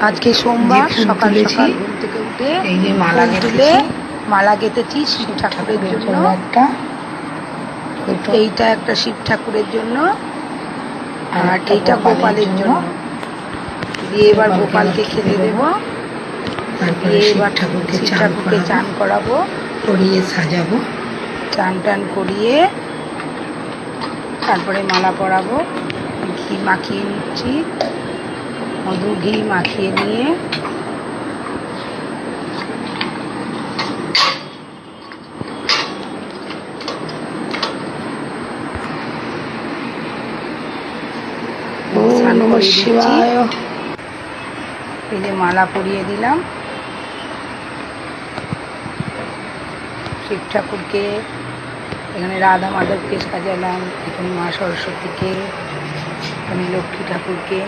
আজকে সোমবার সকাল সকাল ঘুম থেকে উঠে ফুল তুলে মালা গেঁথেছি শিব ঠাকুরের জন্য। এইটা একটা শিব ঠাকুরের জন্য আর এইটা গোপালের জন্য। দিয়ে এবার গোপালকে খেতে দেবো, দিয়ে এবার শিব ঠাকুরকে চান করাবো, করিয়ে সাজাবো, চান টান করিয়ে তারপরে মালা পরাবো। ঘি মাখিয়ে নিচ্ছি, মধু ঘি মাখিয়ে নিয়ে স্নান করিয়ে দিচ্ছি। এই যে মালা পরিয়ে দিলাম শিব ঠাকুরকে, এখানে রাধা মাধবকে সাজালাম, এখানে মা সরস্বতীকে, এখানে লক্ষ্মী ঠাকুরকে।